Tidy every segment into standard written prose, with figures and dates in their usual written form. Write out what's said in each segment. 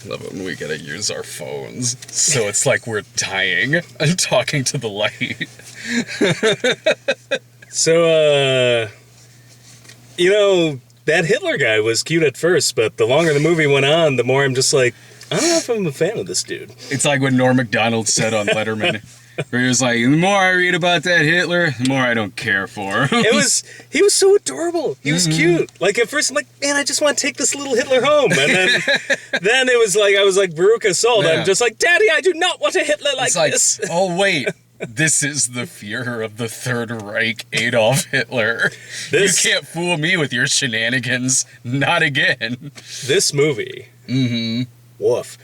Love it when we gotta use our phones. So it's like we're dying and talking to the light. So, that Hitler guy was cute at first, but the longer the movie went on, the more I'm just like, I don't know if I'm a fan of this dude. It's like what Norm Macdonald said on Letterman, where he was like, the more I read about that Hitler, the more I don't care for him. He was so adorable. He was cute. Like, at first, I'm like, man, I just want to take this little Hitler home. And then it was like, I was like Veruca Salt. Yeah. I'm just like, Daddy, I do not want a Hitler like this. Oh, wait. This is the Führer of the Third Reich, Adolf Hitler. You can't fool me with your shenanigans. Not again. This movie. Mm-hmm. Woof.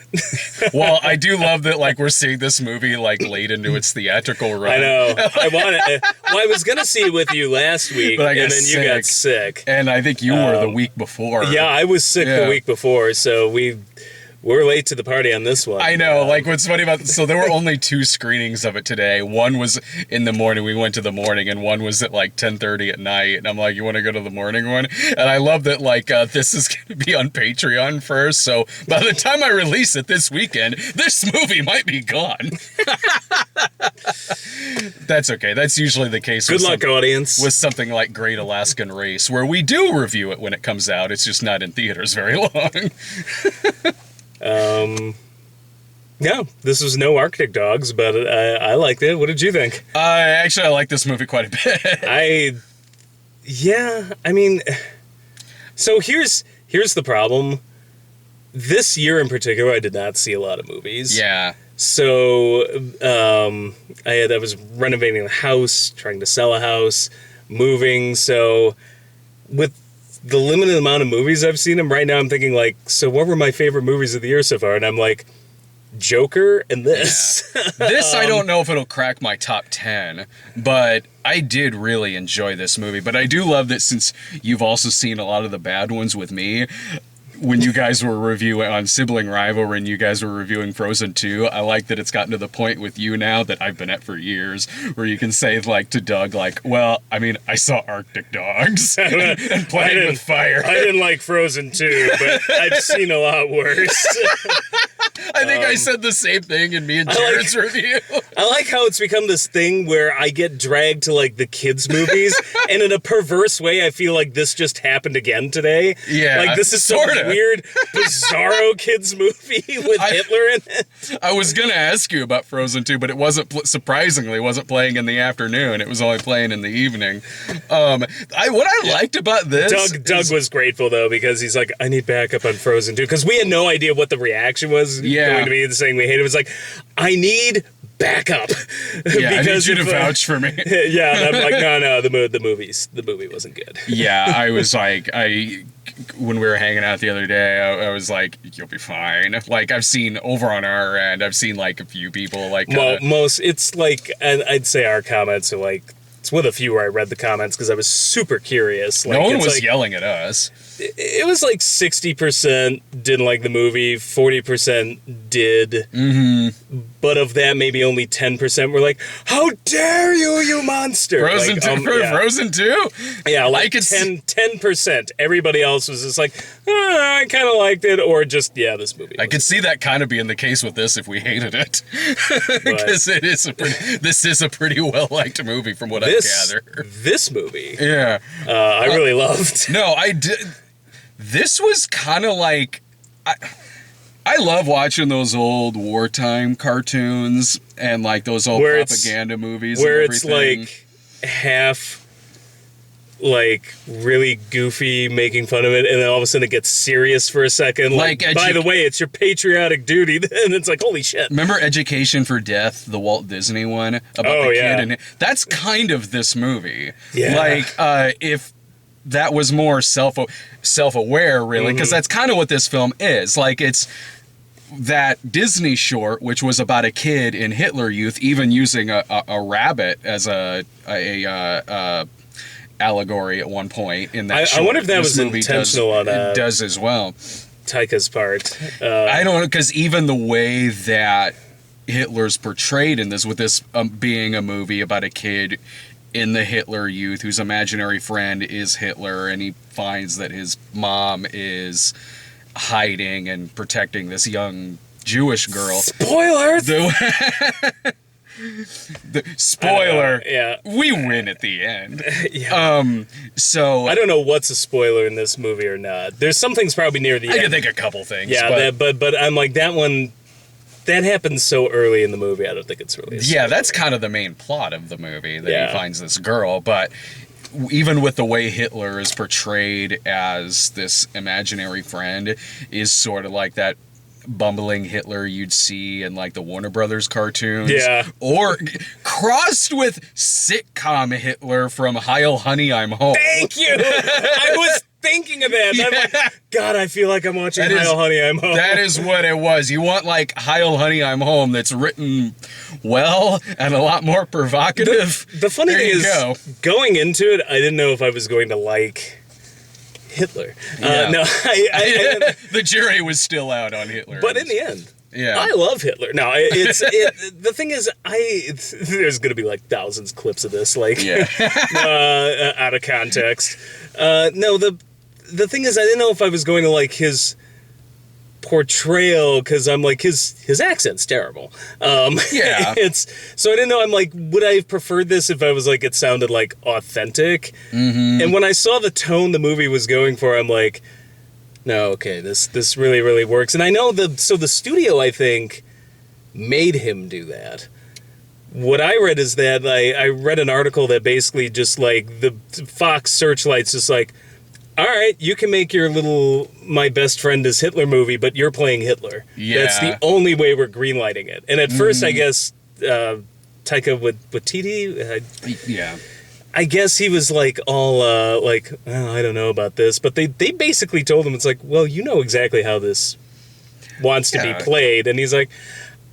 Well, I do love that, like, we're seeing this movie, like, late into its theatrical run. I know. I was going to see it with you last week, and then you got sick. And I think you were the week before. Yeah, I was sick the week before, so we're late to the party on this one. I know. Like, what's funny about this, so there were only 2 screenings of it today. One was in the morning. We went to the morning, and one was at, like, 10:30 at night. And I'm like, you want to go to the morning one? And I love that, like, this is going to be on Patreon first. So by the time I release it this weekend, this movie might be gone. That's okay. That's usually the case. Good luck, audience. With something like Great Alaskan Race, where we do review it when it comes out. It's just not in theaters very long. No, this was no Arctic Dogs, but I liked it. What did you think? Actually, I like this movie quite a bit. So here's the problem. This year in particular, I did not see a lot of movies. Yeah. So I was renovating the house, trying to sell a house, moving. So with the limited amount of movies I've seen right now, I'm thinking, like, so what were my favorite movies of the year so far? And I'm like, Joker and this. Yeah. This, I don't know if it'll crack my top 10, but I did really enjoy this movie. But I do love that since you've also seen a lot of the bad ones with me, when you guys were reviewing on Sibling Rivalry and you guys were reviewing Frozen 2, I like that it's gotten to the point with you now that I've been at for years, where you can say, like, to Doug, like, well, I mean, I saw Arctic Dogs and Playing with Fire. I didn't like Frozen 2, but I've seen a lot worse. I think I said the same thing in me and Jared's review. I like how it's become this thing where I get dragged to, like, the kids' movies, and in a perverse way, I feel like this just happened again today. Yeah, like, this is some weird, bizarro kids movie with Hitler in it. I was going to ask you about Frozen 2, but it wasn't, surprisingly, wasn't playing in the afternoon. It was only playing in the evening. What I liked about this... Doug was grateful, though, because he's like, I need backup on Frozen 2, because we had no idea what the reaction was going to be, the saying we hated. It was like, I need backup. Yeah, I need you to vouch for me. Yeah, and I'm like, no, the movie wasn't good. Yeah, I was like, when we were hanging out the other day, I was like, you'll be fine. Like, I've seen over on our end, I've seen, like, a few people, like... it's like, I'd say our comments are like, it's with a few where I read the comments because I was super curious. Like, no one was yelling at us. It was like 60% didn't like the movie, 40% did. Mm-hmm. But of that, maybe only 10% were like, how dare you monster! Frozen 2? Frozen 2? Yeah, like 10%. Everybody else was just like, I kind of liked it, or just, this movie. I could see that kind of being the case with this if we hated it. Because this is a pretty well-liked movie from what I gather. This movie? Yeah. I really loved. No, I did... This was kind of like... I love watching those old wartime cartoons and, like, those old propaganda movies where and it's, everything. like, half, like, really goofy, making fun of it, and then all of a sudden it gets serious for a second. Like, by the way, it's your patriotic duty. And it's like, holy shit. Remember Education for Death, the Walt Disney one? About the kid? And that's kind of this movie. Yeah. Like, if... that was more self-aware, really, because that's kind of what this film is. Like, it's that Disney short, which was about a kid in Hitler Youth, even using a rabbit as a allegory at one point in that short. I wonder if that was intentional on it does as well. Taika's part. I don't know, because even the way that Hitler's portrayed in this, with this being a movie about a kid in the Hitler Youth whose imaginary friend is Hitler, and he finds that his mom is hiding and protecting this young Jewish girl. Spoiler! Spoiler. Yeah. We win at the end. Yeah. So I don't know what's a spoiler in this movie or not. There's some things probably near the end. I can think a couple things. Yeah, but I'm like, that one, that happens so early in the movie, I don't think it's really a spoiler. Yeah, that's kind of the main plot of the movie, that Yeah. he finds this girl, but even with the way Hitler is portrayed as this imaginary friend is sort of like that bumbling Hitler you'd see in like the Warner Brothers cartoons. Yeah. Or crossed with sitcom Hitler from Heil Honey, I'm Home. Thank you! I was thinking of that. I'm like, God, I feel like I'm watching Heil Honey, I'm Home. That is what it was. You want like Heil Honey, I'm Home that's written well and a lot more provocative. The funny There thing you is, go. going into it, I didn't know if I was going to like Hitler. Yeah. No, I The jury was still out on Hitler. but in the end, yeah. I love Hitler. No, the thing is, there's going to be like thousands of clips of this, like, Yeah. out of context. No, the thing is, I didn't know if I was going to like his portrayal, because I'm like, his accent's terrible. Yeah. So I didn't know. I'm like, would I have preferred this if I was like, it sounded like authentic? Mm-hmm. And when I saw the tone the movie was going for, I'm like, no, okay, this really, really works. And I know the studio, I think, made him do that. What I read is that I read an article that basically just like the Fox Searchlight's just like, all right, you can make your little My Best Friend is Hitler movie, but you're playing Hitler. Yeah. That's the only way we're greenlighting it. And at first, I guess, Taika Waititi, Yeah. I guess he was like all like, oh, I don't know about this. But they basically told him, it's like, well, you know exactly how this wants to be played. And he's like,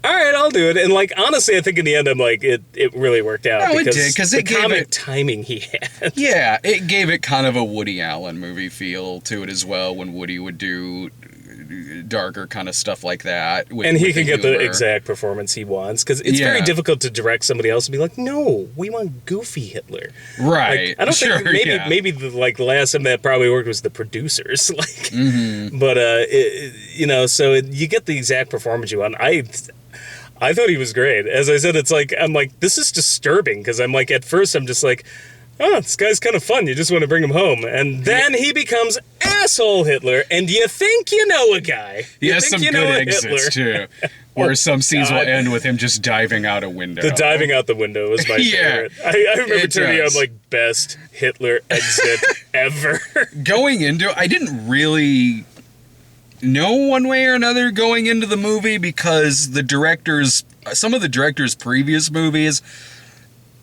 all right, I'll do it. And like, honestly, I think in the end, I'm like, it really worked out. No, it did, 'cause the it gave comic it- timing he had. Yeah, it gave it kind of a Woody Allen movie feel to it as well, when Woody would do darker kind of stuff like that. And he can get the humor. exact performance he wants, because it's very Yeah. difficult to direct somebody else and be like, no, we want goofy Hitler. Right. Like, I don't Sure, think yeah. maybe the last time that probably worked was the producers. Like, but so you get the exact performance you want. I thought he was great. As I said, I'm like, this is disturbing, because I'm like, at first I'm just like, oh, this guy's kind of fun. You just want to bring him home. And then he becomes asshole Hitler, and you think you know a guy. He has some good exits, too, where some scenes will God. end with him just diving out a window. The diving out the window was my Yeah, favorite. I remember it turning on does. like best Hitler exit ever. Going into it, I didn't really know one way or another going into the movie, because some of the director's previous movies,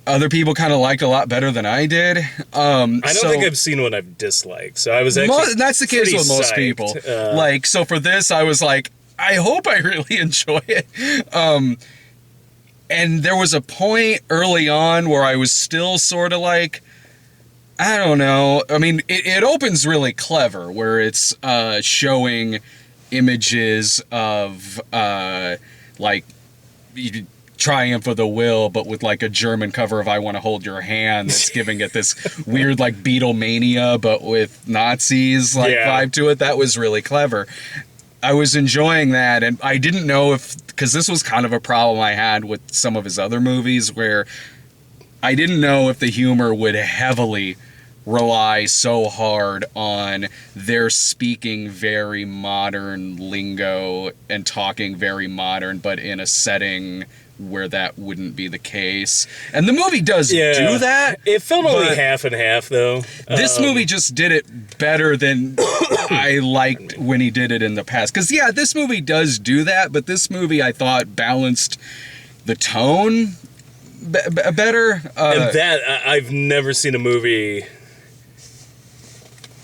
other people kind of liked a lot better than I did. I don't think I've seen one I've disliked, so I was actually that's the case pretty with most psyched. people. So for this, I was like, I hope I really enjoy it. And there was a point early on where I was still sort of like, I don't know. I mean, it opens really clever, where it's showing images of like Triumph of the Will, but with like a German cover of I Want to Hold Your Hand that's giving it this weird like Beatlemania, but with Nazis vibe to it. That was really clever. I was enjoying that, and I didn't know because this was kind of a problem I had with some of his other movies, where I didn't know if the humor would heavily rely so hard on their speaking very modern lingo and talking very modern, but in a setting where that wouldn't be the case. And the movie does do that. It felt only half and half, though. This movie just did it better than I liked when he did it in the past. Because, this movie does do that, but this movie, I thought, balanced the tone better. And that, I've never seen a movie...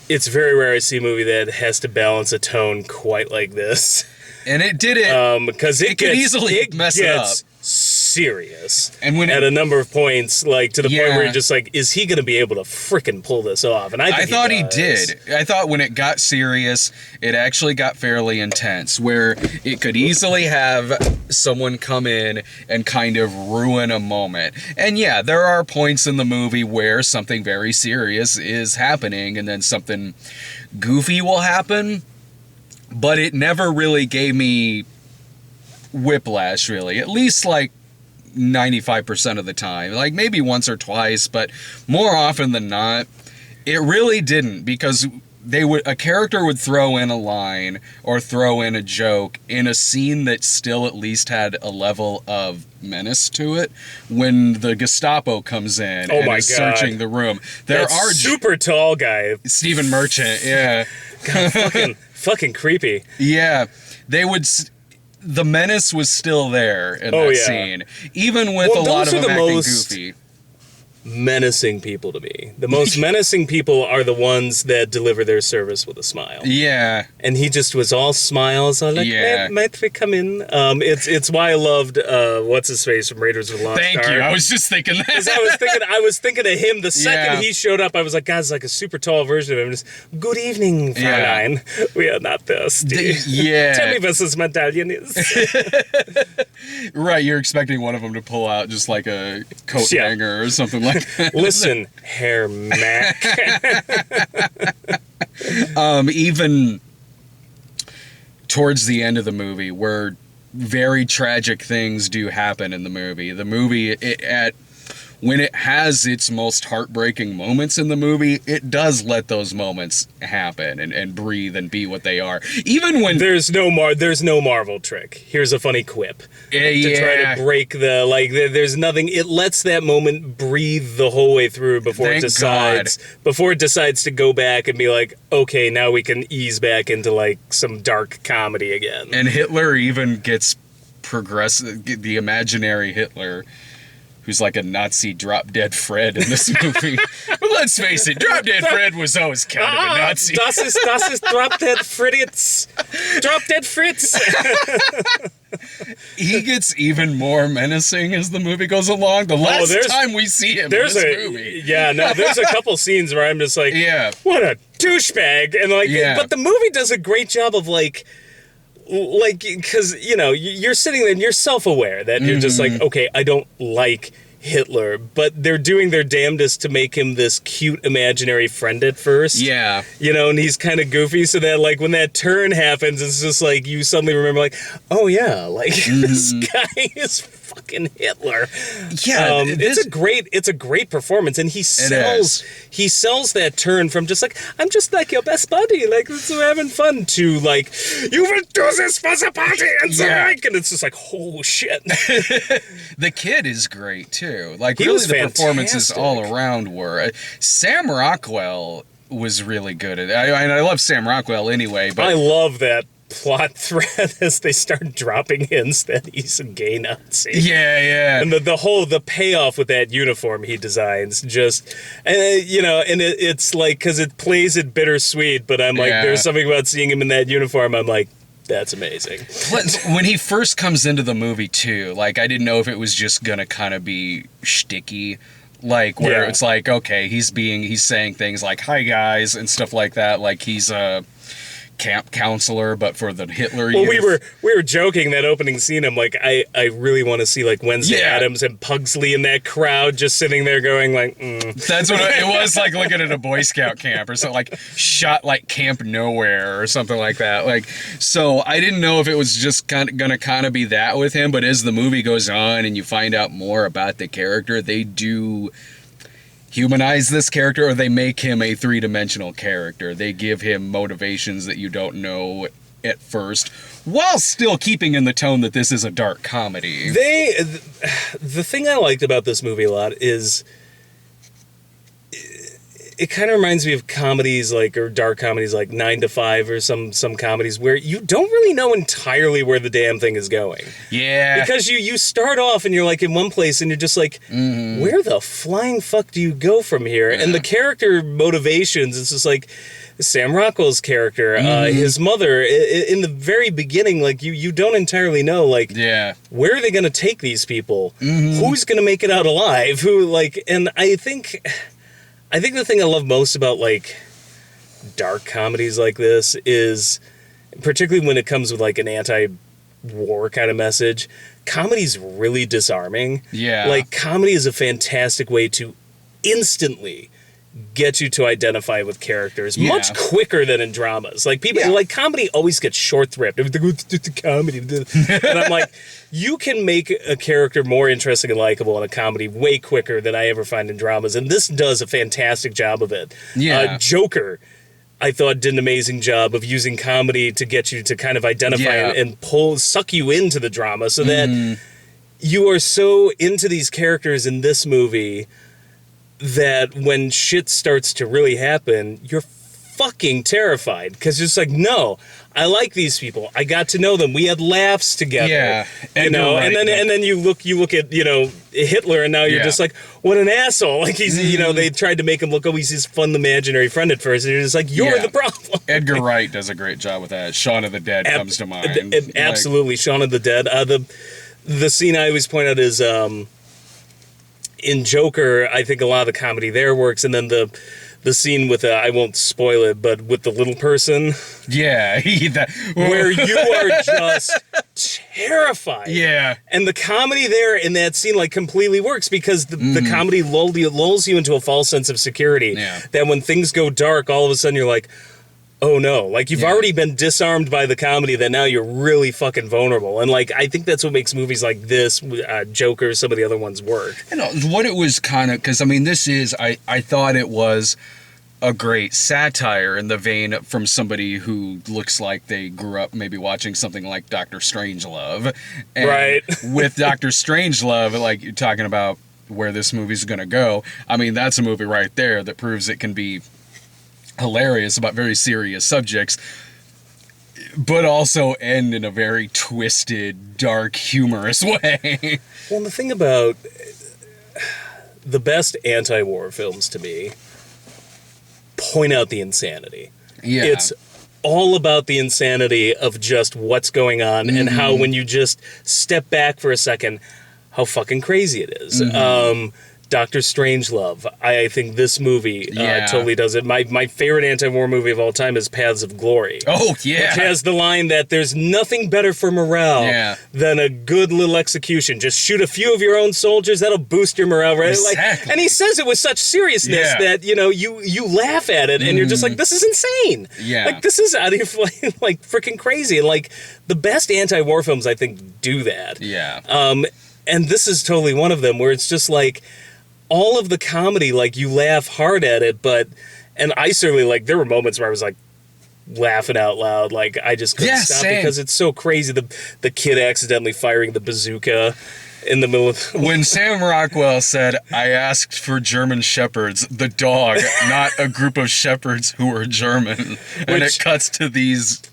It's very rare I see a movie that has to balance a tone quite like this. And it did it. Because it could easily mess it up. Serious. And when at a number of points, like to the point where Yeah. you're just like, is he going to be able to frickin' pull this off? And I thought he does. did. I thought when it got serious, it actually got fairly intense, where it could easily have someone come in and kind of ruin a moment. And there are points in the movie where something very serious is happening and then something goofy will happen. but it never really gave me whiplash, really. At least, like, 95% of the time. Like, maybe once or twice, but more often than not, it really didn't, because a character would throw in a line or throw in a joke in a scene that still at least had a level of menace to it. When the Gestapo comes in and is searching the room, there are super tall guy, Stephen Merchant. Yeah, God, fucking creepy. Yeah, they would. The menace was still there in that scene, even with a lot of them acting goofy. Menacing people to me. The most menacing people are the ones that deliver their service with a smile. Yeah. And he just was all smiles. I was like, might we come in? It's why I loved what's his face from Raiders of the Lost Ark. Thank you. I was just thinking that. 'Cause I was thinking of him the second he showed up. I was like, God, it's like a super tall version of him. Just, good evening, Fräulein. We are not thirsty. Tell me what this medallion is. Right, you're expecting one of them to pull out just like a coat hanger or something like that. Listen, Herr Mac. Even towards the end of the movie, where very tragic things do happen in the movie. The movie, when it has its most heartbreaking moments in the movie, it does let those moments happen and breathe and be what they are. Even when there's no Marvel trick. Here's a funny quip to try to break there's nothing. It lets that moment breathe the whole way through before it decides to go back and be like, okay, now we can ease back into like some dark comedy again. And Hitler even gets the imaginary Hitler, who's like a Nazi drop-dead Fred in this movie. But let's face it, drop-dead Fred was always kind of a Nazi. Das ist drop-dead Fritz. Drop-dead Fritz. He gets even more menacing as the movie goes along. The last time we see him in this movie. Yeah, no, there's a couple scenes where I'm just like, what a douchebag. And but the movie does a great job of because, you're sitting there and you're self-aware that you're just like, okay, I don't like Hitler, but they're doing their damnedest to make him this cute imaginary friend at first. Yeah. And he's kind of goofy, so that when that turn happens, it's just like you suddenly remember oh yeah, this guy is fucking Hitler. Yeah. It's a great performance, and he sells that turn from just I'm just like your best buddy, we're having fun, to you will do this for the party and and it's just oh shit. The kid is great too. He really was the fantastic. Performances all around were. Sam Rockwell was really good at it. I love Sam Rockwell anyway, but I love that plot thread as they start dropping hints that he's a gay Nazi. Yeah. And the payoff with that uniform he designs, just, and it's because it plays it bittersweet, but I'm there's something about seeing him in that uniform, I'm like, that's amazing. When he first comes into the movie too, I didn't know if it was just gonna kind of be shticky, where it's okay, he's saying things like "hi guys" and stuff like that, he's a camp counselor, but for the Hitler youth. we were joking that opening scene. I'm like, I really want to see Wednesday Addams and Pugsley in that crowd just sitting there going That's what it was looking at a Boy Scout camp or something, shot Camp Nowhere or something like that. So I didn't know if it was just gonna be that with him, but as the movie goes on and you find out more about the character, they do humanize this character, or they make him a three-dimensional character. They give him motivations that you don't know at first, while still keeping in the tone that this is a dark comedy. The thing I liked about this movie a lot is it kind of reminds me of comedies or dark comedies 9 to 5 or some comedies where you don't really know entirely where the damn thing is going. Yeah. Because you start off and you're in one place and you're just where the flying fuck do you go from here? Yeah. And the character motivations, it's just Sam Rockwell's character, his mother, in the very beginning, you don't entirely know, where are they going to take these people? Who's going to make it out alive? And I think the thing I love most about dark comedies like this is, particularly when it comes with an anti-war kind of message, comedy's really disarming. Yeah. Comedy is a fantastic way to instantly get you to identify with characters Yeah. much quicker than in dramas. Like people, Yeah. like comedy always gets short-thrift. Comedy, and I'm like, you can make a character more interesting and likable in a comedy way quicker than I ever find in dramas, and this does a fantastic job of it. Yeah. Joker, I thought, did an amazing job of using comedy to get you to kind of identify Yeah. and suck you into the drama, so that you are so into these characters in this movie that when shit starts to really happen, you're fucking terrified, because you're just like, no, I like these people. I got to know them. We had laughs together. Yeah, you know, right, and then you look at, you know, Hitler, and now you're Yeah. just like, what an asshole. Like he's, you know, they tried to make him look, oh, he's his fun imaginary friend at first, and you're just like, you're Yeah. the problem. Edgar Wright does a great job with that. Shaun of the Dead comes to mind. Absolutely, Shaun of the Dead. The scene I always point out is in Joker. I think a lot of the comedy there works, and then the scene with I won't spoil it, but with the little person, Yeah, where you are just terrified. Yeah. And the comedy there in that scene like completely works, because the comedy lulls you into a false sense of security. Yeah. That when things go dark, all of a sudden you're like, oh no, like you've Yeah. already been disarmed by the comedy, that now you're really fucking vulnerable. And like, I think that's what makes movies like this, Joker, some of the other ones work. You know, what it was kind of, because I mean, this is, I thought it was a great satire in the vein from somebody who looks like they grew up maybe watching something like Dr. Strangelove. And Right. with Dr. Strangelove, like you're talking about where this movie's going to go, I mean, that's a movie right there that proves it can be hilarious about very serious subjects, but also end in a very twisted, dark, humorous way. Well, and the thing about the best anti-war films to me point out the insanity. Yeah. It's all about the insanity of just what's going on, and how when you just step back for a second, how fucking crazy it is. Dr. Strangelove, I think this movie Yeah. totally does it. My favorite anti-war movie of all time is Paths of Glory. Oh, yeah. Which has the line that there's nothing better for morale Yeah. than a good little execution. Just shoot a few of your own soldiers, that'll boost your morale, right? Exactly. Like, and he says it with such seriousness Yeah. that, you know, you laugh at it and you're just like, this is insane. Yeah. Like, this is out of your like freaking crazy. And like, the best anti-war films, I think, do that. Yeah. And this is totally one of them, where it's just like, all of the comedy, like, you laugh hard at it, and I certainly, like, there were moments where I was, like, laughing out loud, like, I just couldn't Yeah, stop, same. because it's so crazy, the kid accidentally firing the bazooka in the middle of... When Sam Rockwell said, I asked for German shepherds, the dog, not a group of shepherds who were German. And it cuts to these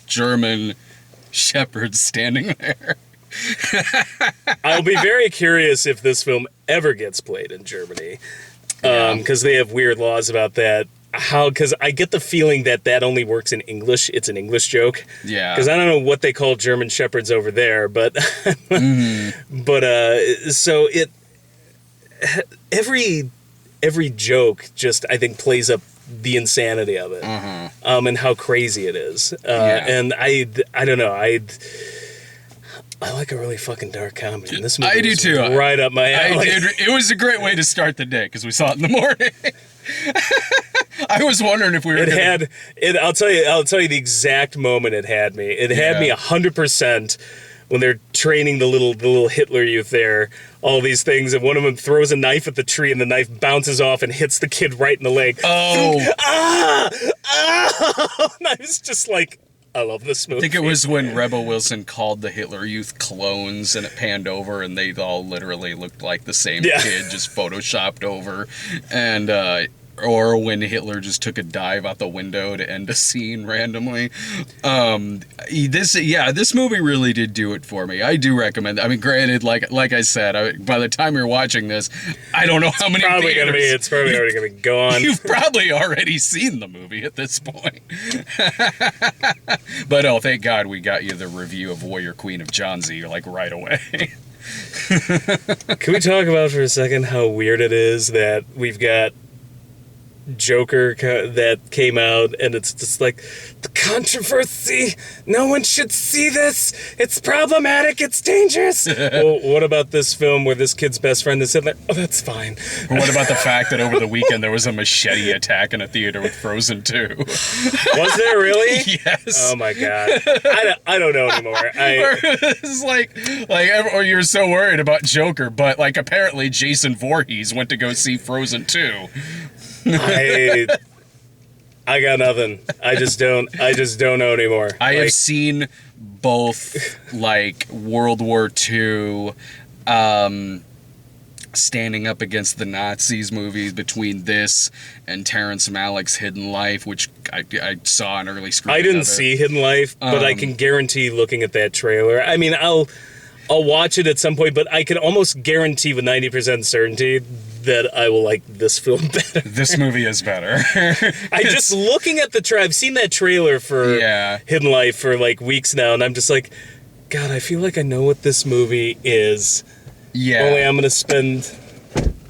German shepherds standing there. I'll be very curious if this film ever gets played in Germany, because they have weird laws about that. Because I get the feeling that only works in English. It's an English joke. Yeah. Because I don't know what they call German shepherds over there, but so it every joke just, I think, plays up the insanity of it, and how crazy it is. And I don't know, I like a really fucking dark comedy. And this movie I do was too. right up my alley. I did. It was a great way to start the day because we saw it in the morning. I was wondering if we were. I'll tell you the exact moment it had me. It had me 100% when they're training the little Hitler Youth there. All these things, and one of them throws a knife at the tree, and the knife bounces off and hits the kid right in the leg. Oh, And I was just like, I love this movie. I think it was when Rebel Wilson called the Hitler Youth clones, and it panned over, and they all literally looked like the same kid, just photoshopped over, and or when Hitler just took a dive out the window to end a scene randomly. This movie really did do it for me. I do recommend. I mean, granted, like I said, by the time you're watching this, I don't know how many. It's probably already gonna be gone. You've probably already seen the movie at this point. But oh, thank God we got you the review of Warrior Queen of Johnsy like right away. Can we talk about for a second how weird it is that we've got Joker that came out, and it's just like, the controversy, no one should see this, it's problematic, it's dangerous. Well, what about this film where this kid's best friend is Hitler? Oh, that's fine. Or what about the fact that over the weekend there was a machete attack in a theater with Frozen 2? Was there really? Yes. Oh my god. I don't know anymore. It's or you're so worried about Joker, but like apparently Jason Voorhees went to go see Frozen 2. I got nothing. I just don't know anymore. I have seen both like World War II standing up against the Nazis movies, between this and Terrence Malick's Hidden Life, which I saw an early screening. I didn't see Hidden Life, but I can guarantee looking at that trailer. I mean, I'll watch it at some point, but I can almost guarantee with 90% certainty that I will like this film better. This movie is better. I just looking at the trailer, I've seen that trailer for Hidden Life for like weeks now, and I'm just like, God, I feel like I know what this movie is. Yeah. Only I'm gonna spend.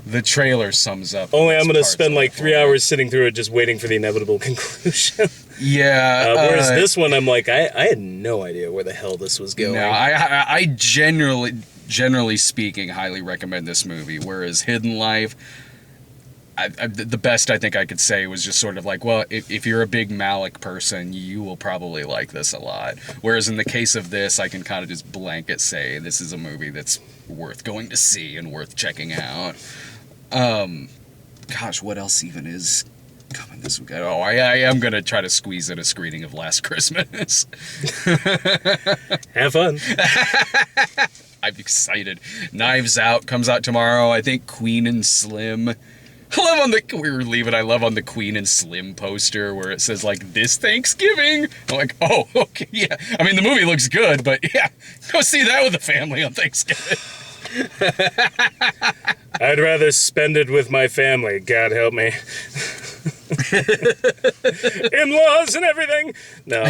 The trailer sums up. Only I'm gonna spend like 3 hours sitting through it, just waiting for the inevitable conclusion. Yeah. Whereas this one, I'm like, I had no idea where the hell this was going. No, I generally speaking, highly recommend this movie. Whereas Hidden Life, the best I think I could say was just sort of like, well, if you're a big Malick person, you will probably like this a lot. Whereas in the case of this, I can kind of just blanket say this is a movie that's worth going to see and worth checking out. Gosh, what else even is coming this weekend? Oh, I am going to try to squeeze in a screening of Last Christmas. Have fun. I'm excited. Knives Out comes out tomorrow. I think Queen and Slim. I love on the Queen and Slim poster where it says like this Thanksgiving. I'm like, oh, okay, yeah. I mean, the movie looks good, but yeah, go see that with the family on Thanksgiving. I'd rather spend it with my family. God help me. In-laws and everything. No,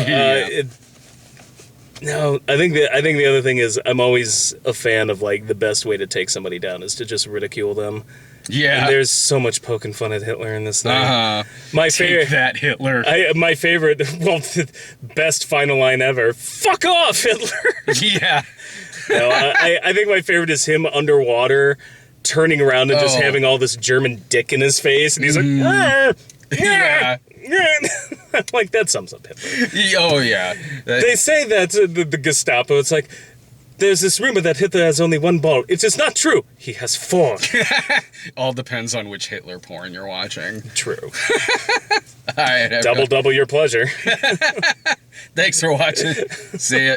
No, I think the other thing is I'm always a fan of like the best way to take somebody down is to just ridicule them. Yeah. And there's so much poking fun at Hitler in this thing. My Take favorite that, Hitler. my favorite, well, the best final line ever. Fuck off, Hitler. Yeah. No, I think my favorite is him underwater, turning around and just having all this German dick in his face, and he's like, Yeah. I'm like, that sums up Hitler. Oh, yeah. They say that the Gestapo, it's like, there's this rumor that Hitler has only one ball. It's just not true. He has 4. All depends on which Hitler porn you're watching. True. All right, double your pleasure. Thanks for watching. See ya.